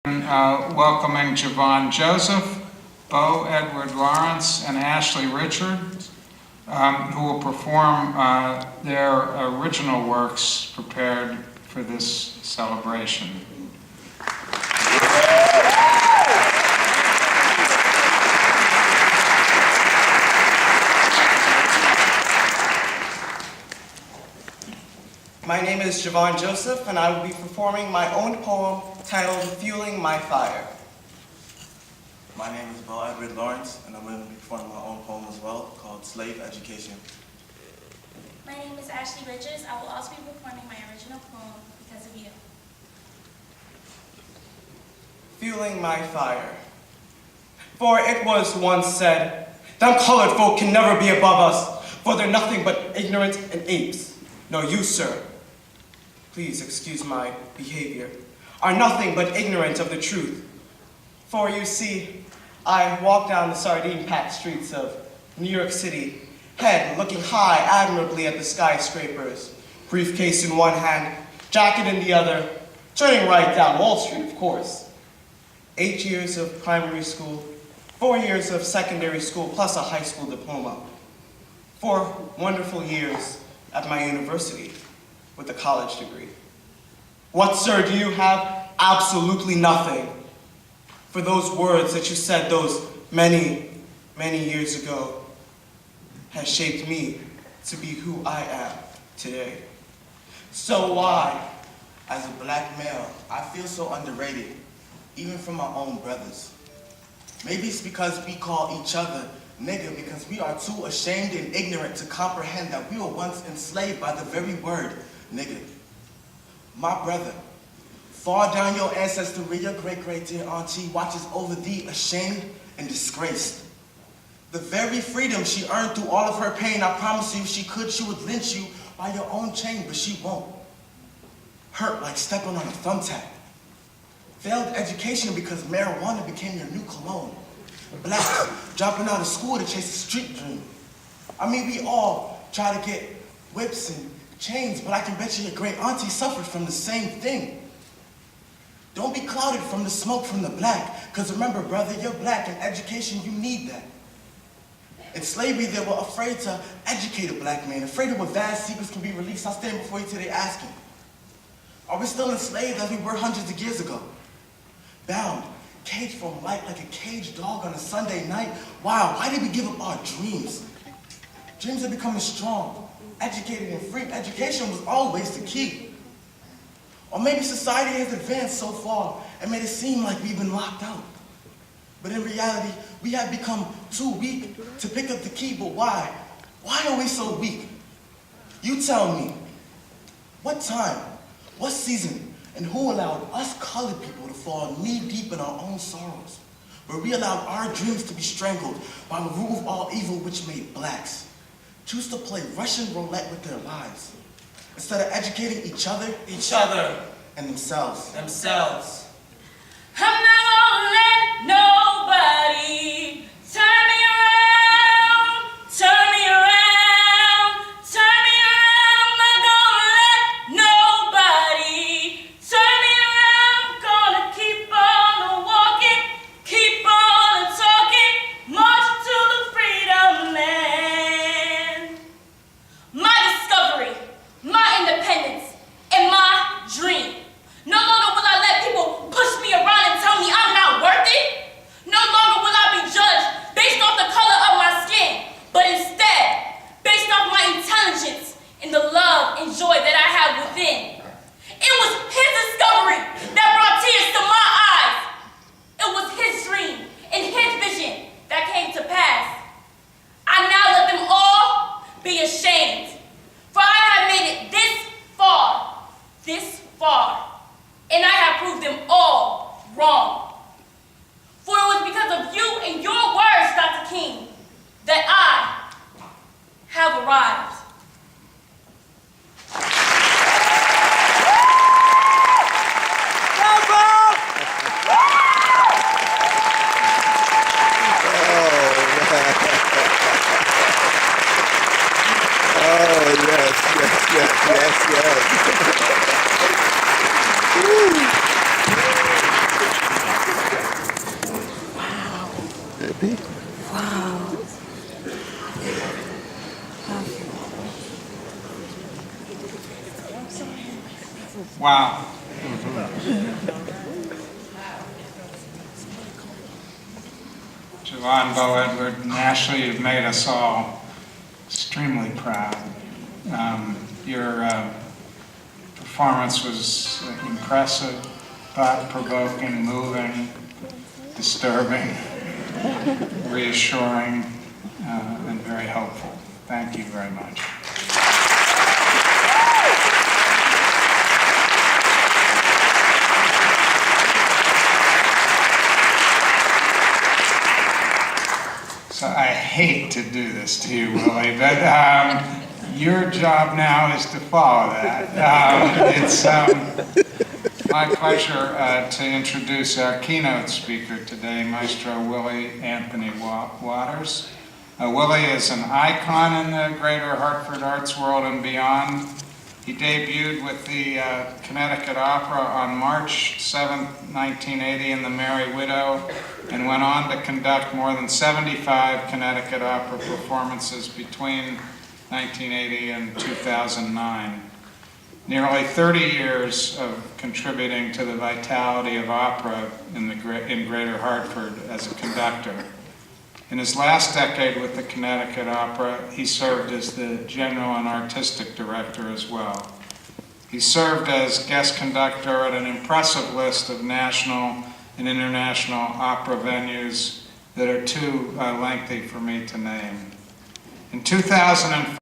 Welcoming Javon Joseph, Bo Edward Lawrence, and Ashley Richards, who will perform their original works prepared for this celebration. My name is Javon Joseph, and I will be performing my own poem titled Fueling My Fire. My name is Bo Edward Lawrence, and I'm going to be performing my own poem as well, called Slave Education. My name is Ashley Richards. I will also be performing my original poem, Because of You. Fueling my fire. For it was once said, them colored folk can never be above us, for they're nothing but ignorant and apes. No, you, sir, please excuse my behavior, are nothing but ignorant of the truth. For you see, I walk down the sardine-packed streets of New York City, head looking high admirably at the skyscrapers, briefcase in one hand, jacket in the other, turning right down Wall Street, of course. 8 years of primary school, 4 years of secondary school, plus a high school diploma. 4 wonderful years at my university with a college degree. What, sir, do you have? Absolutely nothing. For those words that you said those many, many years ago has shaped me to be who I am today. So why? As a black male, I feel so underrated, even from my own brothers. Maybe it's because we call each other nigga because we are too ashamed and ignorant to comprehend that we were once enslaved by the very word nigga. My brother, far down your ancestry, your great-great dear auntie watches over thee ashamed and disgraced. The very freedom she earned through all of her pain, I promise you, if she could, she would lynch you by your own chain, but she won't. Hurt like stepping on a thumbtack. Failed education because marijuana became your new cologne. Blacks dropping out of school to chase a street dream. I mean, we all try to get whips and chains, but I can bet you your great auntie suffered from the same thing. Don't be clouded from the smoke from the black, because remember, brother, you're black, and education, you need that. In slavery, they were afraid to educate a black man, afraid of what vast secrets can be released. I stand before you today asking, are we still enslaved as we were hundreds of years ago? Bound, caged from light like a caged dog on a Sunday night? Wow, why did we give up our dreams? Dreams of becoming strong, educated, and free. Education was always the key. Or maybe society has advanced so far and made it seem like we've been locked out. But in reality, we have become too weak to pick up the key. But why? Why are we so weak? You tell me, what time, what season, and who allowed us colored people to fall knee-deep in our own sorrows, where we allowed our dreams to be strangled by the rule of all evil which made blacks choose to play Russian roulette with their lives, instead of educating each other, and themselves. I'm not gonna let nobody turn me around, turn me around, turn me around. I'm not gonna let nobody turn me around. I'm gonna keep on walking, keep on talking, march to the freedom land. My discovery, my independence, and my dream. No longer will I let people push me around and tell me I'm not worth it. No longer will I be judged based off the color of my skin, but instead based off my intelligence and the love and joy that I have within. It was his discovery that brought tears to my eyes. It was his dream and his vision that came to pass. I now let them all be ashamed, for I have made it this far, and I have proved them all wrong. For it was because of you and your words, Dr. King, that I have arrived. Yes. Wow. Javon, Bo, Edward, and Ashley, you've made us all extremely proud. Your performance was impressive, thought-provoking, moving, disturbing, reassuring, and very hopeful. Thank you very much. So I hate to do this to you, Willie, but your job now is to follow that. It's my pleasure to introduce our keynote speaker today, Maestro Willie Anthony Waters. Willie is an icon in the greater Hartford arts world and beyond. He debuted with the Connecticut Opera on March 7, 1980 in The Merry Widow, and went on to conduct more than 75 Connecticut Opera performances between 1980 and 2009. Nearly 30 years of contributing to the vitality of opera in Greater Hartford as a conductor. In his last decade with the Connecticut Opera, he served as the general and artistic director as well. He served as guest conductor at an impressive list of national and international opera venues that are too lengthy for me to name. In 2004,